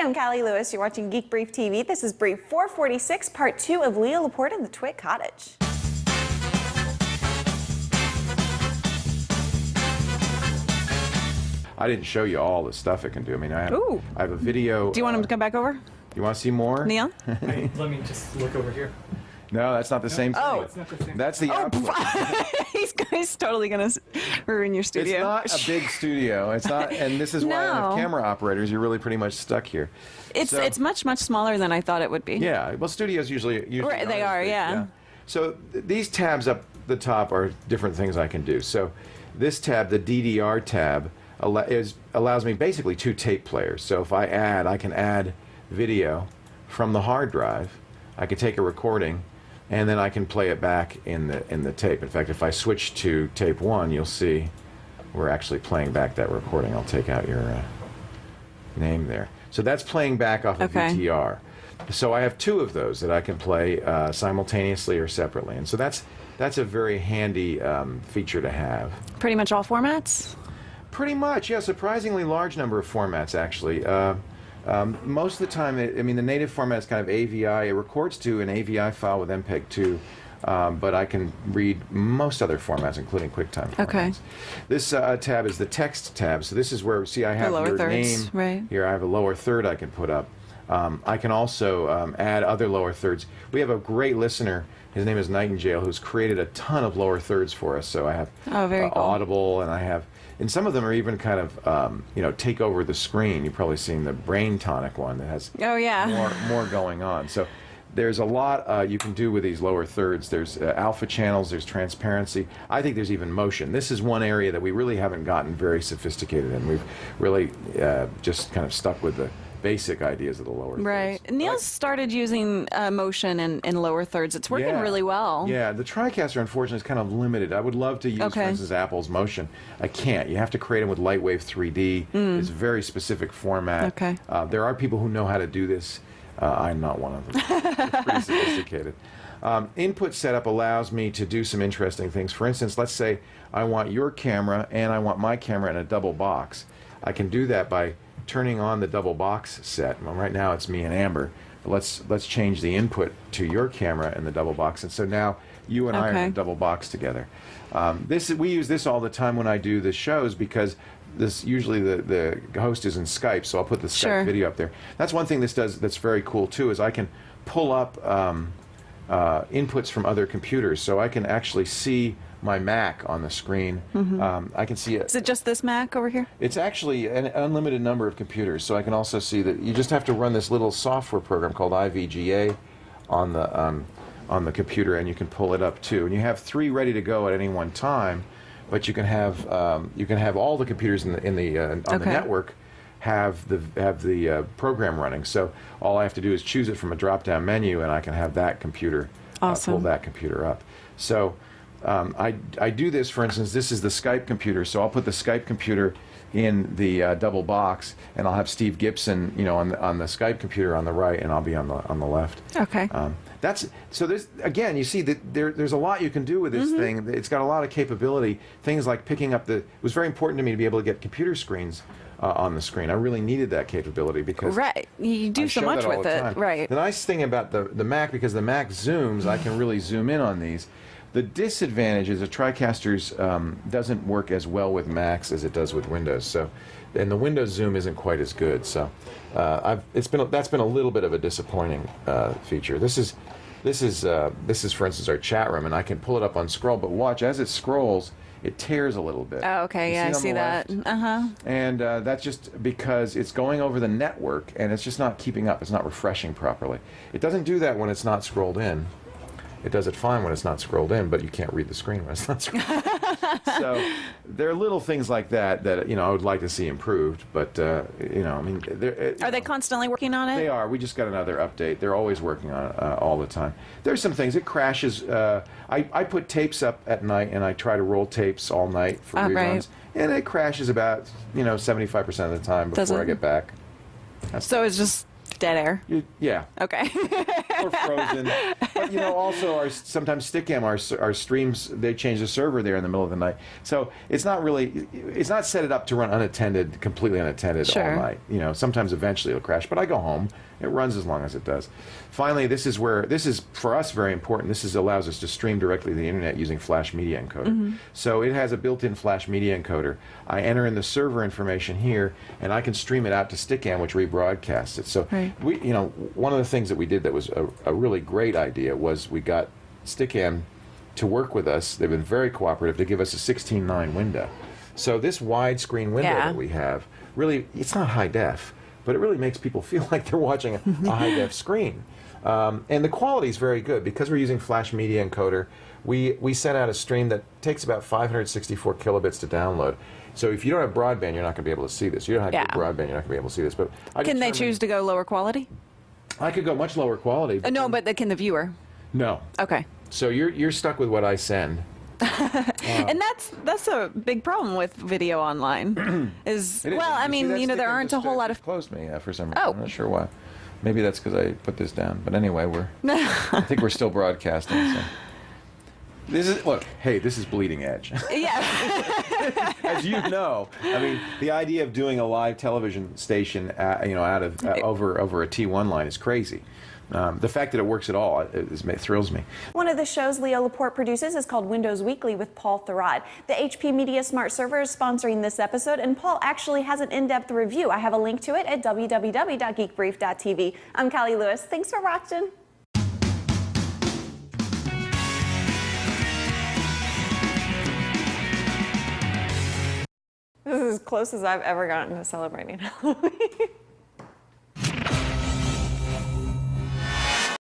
I'm Callie Lewis. You're watching Geek Brief TV. This is Brief 446, Part 2 of Leo Laporte and the Twit Cottage. I didn't show you all the stuff it can do. I mean, I have a video. Do you want him to come back over? You want to see more? Neil? Hey, let me just look over here. No, that's not the same thing. Oh. It's not the same. That's the output. he's totally going to ruin your studio. It's not a big studio. It's not, and this is why I have camera operators. You're really pretty much stuck here. It's much smaller than I thought it would be. Yeah, well, studios usually right, they are, yeah. So these tabs up the top are different things I can do. So this tab, the DDR tab, allows me basically 2 tape players. So if I can add video from the hard drive. I can take a recording, and then I can play it back in the tape. In fact, if I switch to tape 1, you'll see we're actually playing back that recording. I'll take out your name there. So that's playing back off of VTR. So I have 2 of those that I can play simultaneously or separately, and so that's a very handy feature to have. Pretty much all formats? Pretty much, yeah. Surprisingly large number of formats, actually. Most of the time, I mean, the native format is kind of AVI. It records to an AVI file with MPEG-2, but I can read most other formats, including QuickTime formats. Okay. This tab is the text tab. So this is where, see, I have your name. Right. Here, I have a lower third I can put up. I can also add other lower thirds. We have a great listener. His name is Nightingale, who's created a ton of lower thirds for us. So I have very cool. Audible, and I have, and some of them are even kind of, take over the screen. You've probably seen the Brain Tonic one that has more going on. So there's a lot you can do with these lower thirds. There's alpha channels, there's transparency. I think there's even motion. This is one area that we really haven't gotten very sophisticated in. We've really just kind of stuck with the basic ideas of the lower thirds. Right. Neil's started using motion in lower thirds. It's working really well. Yeah, the TriCaster, unfortunately, is kind of limited. I would love to use, for instance, Apple's motion. I can't. You have to create them with Lightwave 3D. It's a very specific format. Okay. There are people who know how to do this. I'm not one of them. It's pretty sophisticated. Input setup allows me to do some interesting things. For instance, let's say I want your camera and I want my camera in a double box. I can do that by turning on the double box set. Well, right now it's me and Amber. Let's change the input to your camera in the double box, and so now you and I are in a double box together. We use this all the time when I do the shows because this usually the host is in Skype, so I'll put the Skype video up there. That's one thing this does that's very cool too, is I can pull up inputs from other computers, so I can actually see my Mac on the screen. I can see it. Is it just this Mac over here? It's actually an unlimited number of computers, so I can also see that you just have to run this little software program called IVGA on the computer, and you can pull it up too. And you have 3 ready to go at any one time, but you can have all the computers on the network have the program running. So all I have to do is choose it from a drop-down menu, and I can have that computer pull that computer up. So I do this, for instance, this is the Skype computer, so I'll put the Skype computer in the double box, and I'll have Steve Gibson, on the Skype computer on the right, and I'll be on the left. Okay. So there's, again, you see that there's a lot you can do with this thing. It's got a lot of capability. Things like picking up it was very important to me to be able to get computer screens on the screen. I really needed that capability because you do so much with it. Right. The nice thing about the Mac, because the Mac zooms, I can really zoom in on these. The disadvantage is the TriCaster's doesn't work as well with Macs as it does with Windows. So, and the Windows zoom isn't quite as good. So, that's been a little bit of a disappointing feature. This is for instance our chat room, and I can pull it up on scroll. But watch, as it scrolls, it tears a little bit. Oh, okay, yeah, I see that. And that's just because it's going over the network, and it's just not keeping up. It's not refreshing properly. It doesn't do that when it's not scrolled in. It does it fine when it's not scrolled in, but you can't read the screen when it's not scrolled in. So there are little things like that I would like to see improved, but I mean, are they constantly working on it? They are. We just got another update. They're always working on it all the time. There's some things. It crashes. I put tapes up at night, and I try to roll tapes all night for reruns, and it crashes about 75% of the time before I get back. So it's just Dead air. Yeah. Okay. Or frozen. But you know, also sometimes Stickam, our streams, they change the server there in the middle of the night. So it's not set it up to run unattended, completely unattended all night. You know, sometimes eventually it'll crash, but I go home. It runs as long as it does. Finally, this is for us very important. This allows us to stream directly to the internet using Flash Media Encoder. So it has a built-in Flash Media Encoder. I enter in the server information here, and I can stream it out to Stickam, which rebroadcasts it. So you know, one of the things that we did that was a really great idea was we got Stickam to work with us. They've been very cooperative to give us a 16:9 window. So this widescreen window that we have, really, it's not high def, but it really makes people feel like they're watching a high-def screen. And the quality is very good. Because we're using Flash Media Encoder, we sent out a stream that takes about 564 kilobits to download. So if you don't have broadband, you're not going to be able to see this. You don't have good broadband, you're not going to be able to see this. But Can they choose to go lower quality? I could go much lower quality. But no, but can the viewer? No. Okay. So you're stuck with what I send. And that's a big problem with video online. I mean, you know, there aren't a whole lot of. Closed me for some reason. I'm not sure why. Maybe that's because I put this down. But anyway, I think we're still broadcasting. So. Look, hey, this is bleeding edge. Yeah. As you know, I mean, the idea of doing a live television station, you know, out of over a T1 line is crazy. The fact that it works at all thrills me. One of the shows Leo Laporte produces is called Windows Weekly with Paul Thurrott. The HP Media Smart Server is sponsoring this episode, and Paul actually has an in-depth review. I have a link to it at www.geekbrief.tv. I'm Callie Lewis. Thanks for watching. This is as close as I've ever gotten to celebrating Halloween.